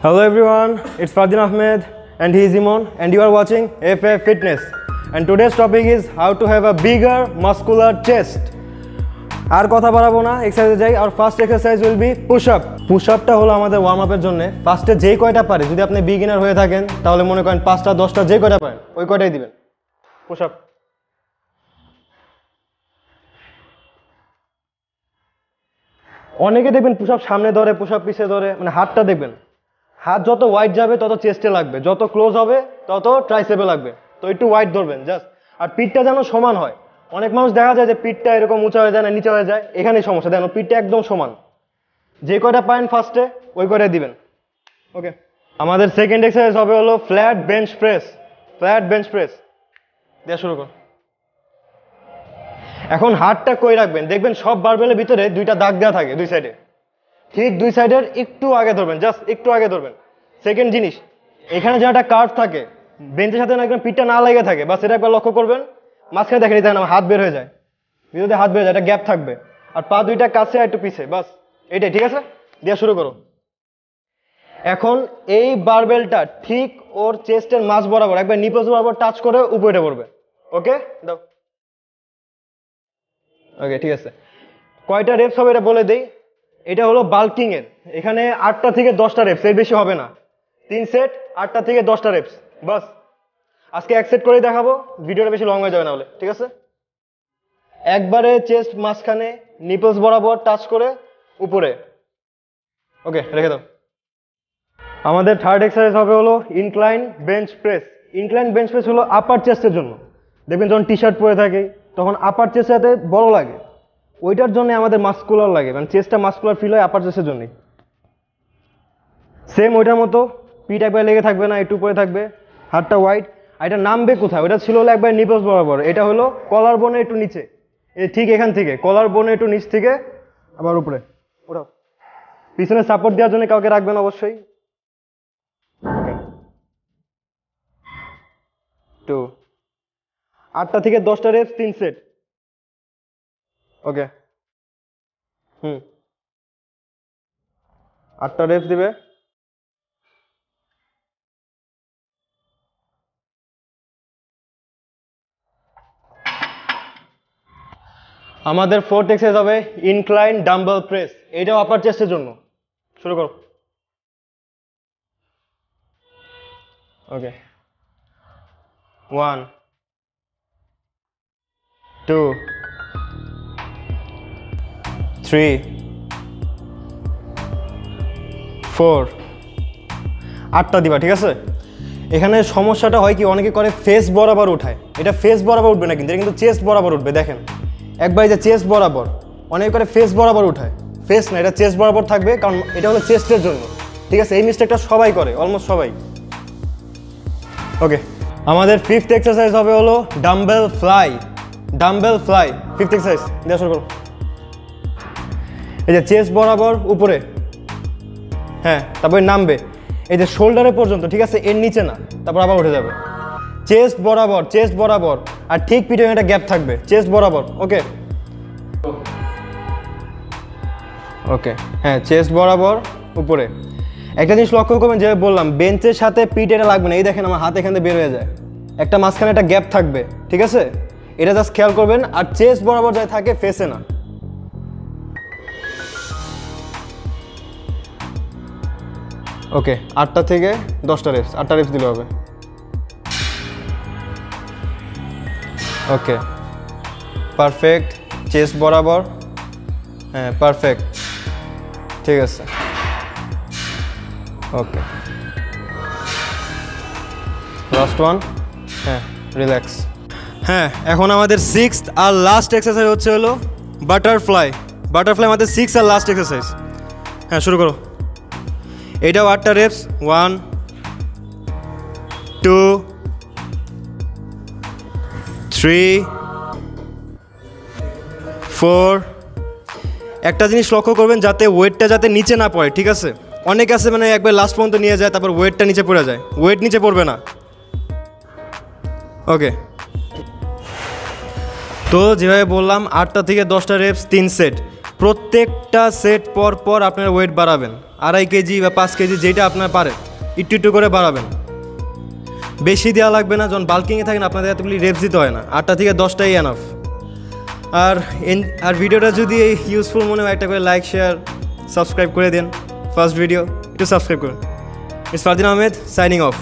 Hello everyone, it's Fardin Ahmed and he is Imon and you are watching FA Fitness. And today's topic is how to have a bigger muscular chest. আর কথা বাড়াবো না, এক্সারসাইজে যাই। আর first exercise will be push up. Push আপটা হলো আমাদের worm আপের জন্য। ফার্স্টে যেই কয়টা পারে, যদি আপনি বিগিনার হয়ে থাকেন তাহলে মনে করেন 5টা 10টা যে কয়টা পারেন ওই কয়টাই দিবেন। Push up. অনেকে দেখবেন পুশ আপ সামনে ধরে, পুশ আপ পিছে ধরে, মানে হাতটা দেখবেন, হাত যত ওয়াইড যাবে তত চেস্টে লাগবে, যত ক্লোজ হবে তত ট্রাইসেপে লাগবে। তো একটু ওয়াইড ধরবেন জাস্ট। আর পিঠটা যেন সমান হয়। অনেক মানুষ দেখা যায় যে পিঠটা এরকম উঁচা হয়ে যায় না নিচে হয়ে যায়, এখানেই সমস্যা। দেখেন পিঠটা একদম সমান, যে কয়টা পারেন ফার্স্টে ওই কয়টা দিবেন। ওকে, আমাদের সেকেন্ড এক্সারসাইজ হবে হলো flat bench press. Flat bench press দেওয়া শুরু করুন। এখন হাতটা কই রাখবেন, দেখবেন সব বারবেলের ভিতরে দুইটা দাগ দেওয়া থাকে দুই সাইডে, ঠিক দুই সাইডের একটু আগে ধরবেন, জাস্ট একটু আগে ধরবেন। সেকেন্ড জিনিস, এখানে যে একটা কার্ভ থাকে বেঞ্চের সাথে একদম পিঠটা না লেগে থাকে, বা সেটা একবার লক্ষ্য করবেন। মাঝখানে দেখেন দেখেন আমার হাত বের হয়ে যায়, ভিতরে হাত বের হয়ে যায়, একটা গ্যাপ থাকবে। আর পা দুইটা কাছে আর একটু পিছে, বাস এইটাই। ঠিক আছে, দেওয়া শুরু করো। এখন এই বারবেলটা ঠিক ওর চেস্টের মাঝ বরাবর একবার নিপলস বরাবর টাচ করে উপরে পড়বে। ওকে দাও। ওকে ঠিক আছে, কয়টা রেপস হবে এটা বলে দেই। এটা হলো বাল্কিং এর, এখানে 8টা থেকে 10টা রেপস, এর বেশি হবে না। 3 সেট 8টা থেকে 10টা রেপস, বাস। আজকে এক সেট করেই দেখাবো, ভিডিওটা বেশি লং হয়ে যাবে না হলে। ঠিক আছে, একবারে চেস্ট মাঝখানে নিপলস বরাবর টাচ করে উপরে। ওকে রেখে দাও। আমাদের থার্ড এক্সারসাইজ হবে হলো incline bench press. Incline bench press হলো আপার চেস্টের জন্য। দেখবেন যখন টি শার্ট পরে থাকে তখন আপার চেস্ট যাতে বড় লাগে, ওইটার জন্য আমাদের মাস্কুলার লাগে, মানে চেস্টটা মাস্কুলার ফিল হয় আপার চেস্টের জন্যই। সেম ওইটার মতো পিঠ একবার লেগে থাকবে না, একটু উপরে থাকবে, হাতটা ওয়াইড। আর এটা নামবে কোথায়, ওইটা ছিল হলো একবার নিপলস বরাবর, এটা হলো কলার বোনের একটু নিচে, ঠিক এখান থেকে কলার বোনের একটু নিচ থেকে আবার উপরে ওঠাও। পিছনে সাপোর্ট দেওয়ার জন্য কাউকে রাখবেন অবশ্যই। 2 8টা থেকে 10টা রেপস, 3 সেট। ওকে 8টা রেপস দিবে। আমাদের ফোর্থ এক্সারসাইজ হবে ইনক্লাইন ডাম্বল প্রেস। এটাও আপার চেস্টের জন্য। শুরু করো। ওকে 1 2 3 4 8টা দিবা। ঠিক আছে, এখানে সমস্যাটা হয় কি, অনেকে করে ফেস বরাবর উঠায়। এটা ফেস বরাবর উঠবে না, কিন্তু এটা কিন্তু চেস্ট বরাবর উঠবে। দেখেন একবার যে চেস্ট বরাবর, অনেকে করে ফেস বরাবর উঠায়, ফেস না, এটা চেস্ট বরাবর থাকবে, কারণ এটা হলো চেস্টের জন্য। ঠিক আছে, এই মিস্টেকটা সবাই করে, অলমোস্ট সবাই। ওকে, আমাদের ফিফথ এক্সারসাইজ হবে হলো dumbbell fly. Dumbbell fly fifth exercise দেওয়া শুরু করো। এই যে চেস্ট বরাবর উপরে, হ্যাঁ, তারপরে নামবে এই যে শোল্ডারের পর্যন্ত। ঠিক আছে, এর নিচে না, তারপর আবার উঠে যাবে। চেস্ট বরাবর, চেস্ট বরাবর, আর ঠিক পিঠে একটা গ্যাপ থাকবে, চেস্ট বরাবর। ওকে ওকে হ্যাঁ, চেস্ট বরাবর উপরে। একটা জিনিস লক্ষ্য করবেন, যে বললাম বেঞ্চের সাথে পিঠ এটা লাগবে না। এই দেখেন আমার হাত এখান থেকে বের হয়ে যায়, একটা মাঝখানে একটা গ্যাপ থাকবে। ঠিক আছে, এটা জাস্ট খেয়াল করবেন। আর চেস্ট বরাবর যাই থাকে, ফেসে না। ওকে 8টা থেকে 10টা রেপস, 8টা রেপস দিলে হবে। ওকে পারফেক্ট, চেস্ট বরাবর, হ্যাঁ পারফেক্ট। ঠিক আছে, ওকে লাস্ট ওয়ান, হ্যাঁ রিল্যাক্স। হ্যাঁ, এখন আমাদের সিক্সথ আর লাস্ট এক্সারসাইজ হচ্ছে হলো বাটারফ্লাই। বাটারফ্লাই আমাদের সিক্স আর লাস্ট এক্সারসাইজ। হ্যাঁ শুরু করো। এটাও 8টা রেপস, 1 2 3 4। একটা জিনিস লক্ষ্য করবেন, যাতে ওয়েটটা যাতে নিচে না পড়ে। ঠিক আছে, অনেক আছে মানে একবার লাস্ট পর্যন্ত নিয়ে যায়, তারপর ওয়েটটা নিচে পড়ে যায়। ওয়েট নিচে পড়বে না। ওকে, তো যেভাবে বললাম 8টা থেকে 10টা রেপস, 3 সেট। প্রত্যেকটা সেট পর পর আপনার ওয়েট বাড়াবেন, 2.5 কেজি বা 5 কেজি যেটা আপনার পারে একটু একটু করে বাড়াবেন। বেশি দেওয়া লাগবে না, যখন বাল্কিংয়ে থাকেন আপনাদের এতগুলি রেপস দিতে হয় না, 8টা থেকে 10টাই এনাফ। আর ভিডিওটা যদি ইউজফুল মনে হয় একটা করে লাইক শেয়ার সাবস্ক্রাইব করে দিন। ফার্স্ট ভিডিও একটু সাবস্ক্রাইব করুন। It's Fardin Ahmed signing off.